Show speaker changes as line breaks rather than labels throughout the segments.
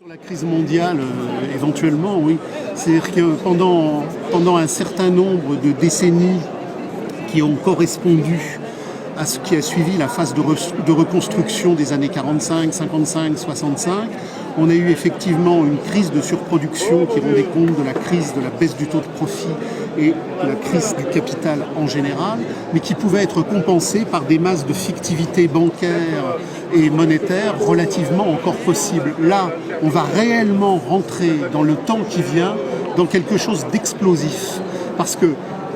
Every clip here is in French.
Sur la crise mondiale, éventuellement, oui. C'est-à-dire que pendant un certain nombre de décennies qui ont correspondu à ce qui a suivi la phase de reconstruction des années 45, 55, 65, on a eu effectivement une crise de surproduction qui rendait compte de la crise de la baisse du taux de profit et de la crise du capital en général, mais qui pouvait être compensée par des masses de fictivité bancaire et monétaire relativement encore possibles. Là, on va réellement rentrer dans le temps qui vient dans quelque chose d'explosif, parce que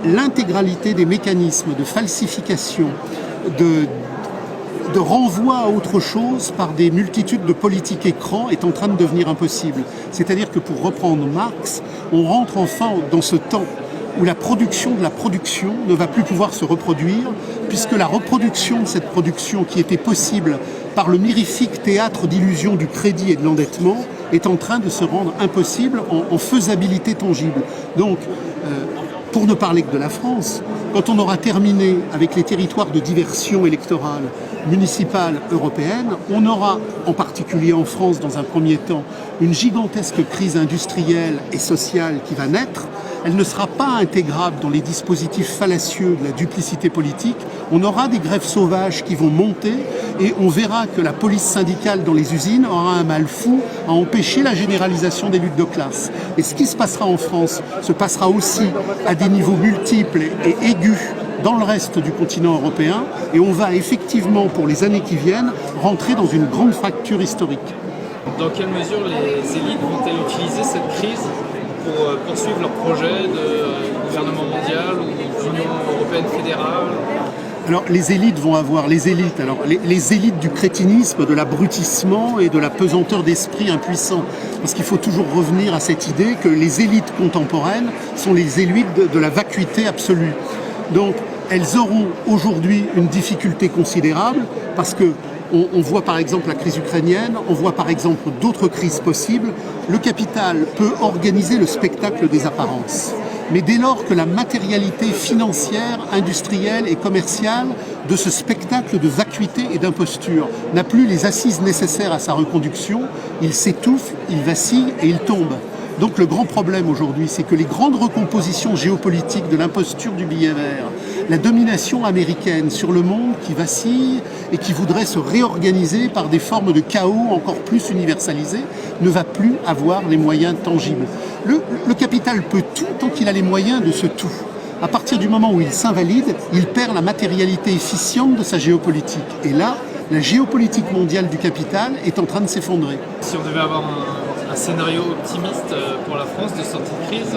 l'intégralité des mécanismes de falsification, de renvoi à autre chose par des multitudes de politiques écrans est en train de devenir impossible. C'est-à-dire que pour reprendre Marx, on rentre enfin dans ce temps où la production de la production ne va plus pouvoir se reproduire, puisque la reproduction de cette production qui était possible par le mirifique théâtre d'illusion du crédit et de l'endettement est en train de se rendre impossible en faisabilité tangible. Donc, pour ne parler que de la France, quand on aura terminé avec les territoires de diversion électorale, municipale, européenne, on aura, en particulier en France dans un premier temps, une gigantesque crise industrielle et sociale qui va naître. Elle ne sera pas intégrable dans les dispositifs fallacieux de la duplicité politique. On aura des grèves sauvages qui vont monter et on verra que la police syndicale dans les usines aura un mal fou à empêcher la généralisation des luttes de classe. Et ce qui se passera en France se passera aussi à des niveaux multiples et aigus dans le reste du continent européen, et on va effectivement, pour les années qui viennent, rentrer dans une grande fracture historique.
Dans quelle mesure les élites vont-elles utiliser cette crise pour poursuivre leur projet de gouvernement mondial ou d'Union européenne fédérale?
Alors les élites vont avoir les élites du crétinisme, de l'abrutissement et de la pesanteur d'esprit impuissant. Parce qu'il faut toujours revenir à cette idée que les élites contemporaines sont les élites de la vacuité absolue. Donc elles auront aujourd'hui une difficulté considérable parce que on voit par exemple la crise ukrainienne, on voit par exemple d'autres crises possibles. Le capital peut organiser le spectacle des apparences. Mais dès lors que la matérialité financière, industrielle et commerciale de ce spectacle de vacuité et d'imposture n'a plus les assises nécessaires à sa reconduction, il s'étouffe, il vacille et il tombe. Donc le grand problème aujourd'hui, c'est que les grandes recompositions géopolitiques de l'imposture du billet vert, la domination américaine sur le monde qui vacille et qui voudrait se réorganiser par des formes de chaos encore plus universalisées, ne va plus avoir les moyens tangibles. Le capital peut tout tant qu'il a les moyens de ce tout. À partir du moment où il s'invalide, il perd la matérialité efficiente de sa géopolitique. Et là, la géopolitique mondiale du capital est en train de s'effondrer.
Si on devait avoir un scénario optimiste pour la France de sortie de crise?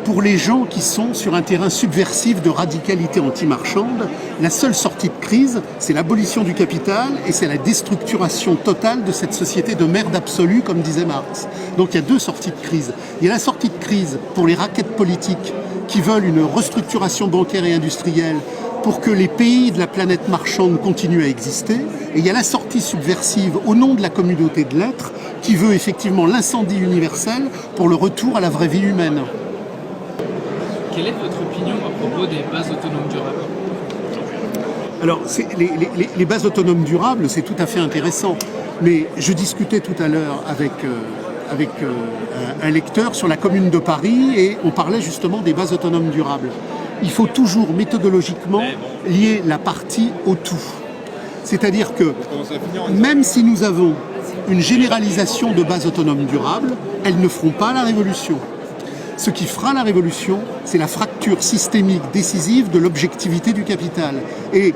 Pour les gens qui sont sur un terrain subversif de radicalité anti-marchande, la seule sortie de crise, c'est l'abolition du capital et c'est la déstructuration totale de cette société de merde absolue, comme disait Marx. Donc il y a deux sorties de crise. Il y a la sortie de crise pour les raquettes politiques qui veulent une restructuration bancaire et industrielle pour que les pays de la planète marchande continuent à exister. Et il y a la sortie subversive au nom de la communauté de l'être qui veut effectivement l'incendie universel pour le retour à la vraie vie humaine.
Quelle est votre opinion à propos des bases autonomes durables?
Alors, les bases autonomes durables, c'est tout à fait intéressant. Mais je discutais tout à l'heure avec un lecteur sur la Commune de Paris et on parlait justement des bases autonomes durables. Il faut toujours méthodologiquement lier la partie au tout. C'est-à-dire que même si nous avons une généralisation de bases autonomes durables, elles ne feront pas la révolution. Ce qui fera la révolution, c'est la fracture systémique décisive de l'objectivité du capital. Et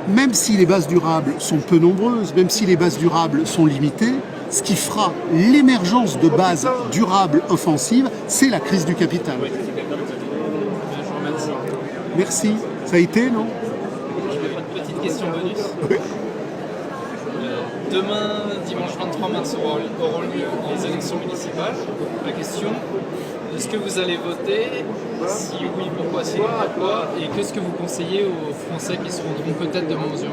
même si les bases durables sont peu nombreuses, même si les bases durables sont limitées, ce qui fera l'émergence de bases durables offensives, c'est la crise du capital. Merci. Ça a été, non?
Je vais faire une petite question bonus.
Oui.
Demain, dimanche 23 mars, auront lieu les élections municipales. La question, est-ce que vous allez voter? Si oui, pourquoi? Si non, pourquoi? Et qu'est-ce que vous conseillez aux Français qui se rendront peut-être demain aux urnes?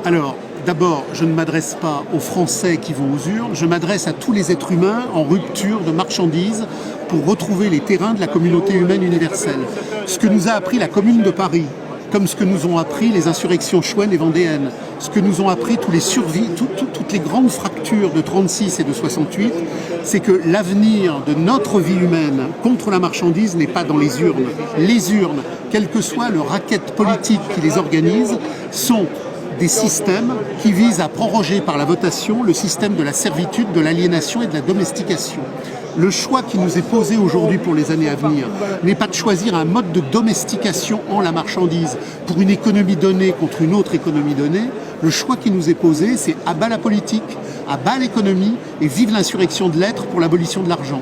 Alors, d'abord, je ne m'adresse pas aux Français qui vont aux urnes, je m'adresse à tous les êtres humains en rupture de marchandises pour retrouver les terrains de la communauté humaine universelle. Ce que nous a appris la Commune de Paris, comme ce que nous ont appris les insurrections chouennes et vendéennes, ce que nous ont appris tous les toutes les grandes fractures lecture de 36 et de 68, c'est que l'avenir de notre vie humaine contre la marchandise n'est pas dans les urnes. Les urnes, quel que soit le racket politique qui les organise, sont des systèmes qui visent à proroger par la votation le système de la servitude, de l'aliénation et de la domestication. Le choix qui nous est posé aujourd'hui pour les années à venir n'est pas de choisir un mode de domestication en la marchandise pour une économie donnée contre une autre économie donnée. Le choix qui nous est posé, c'est à bas la politique, à bas l'économie et vive l'insurrection de l'être pour l'abolition de l'argent.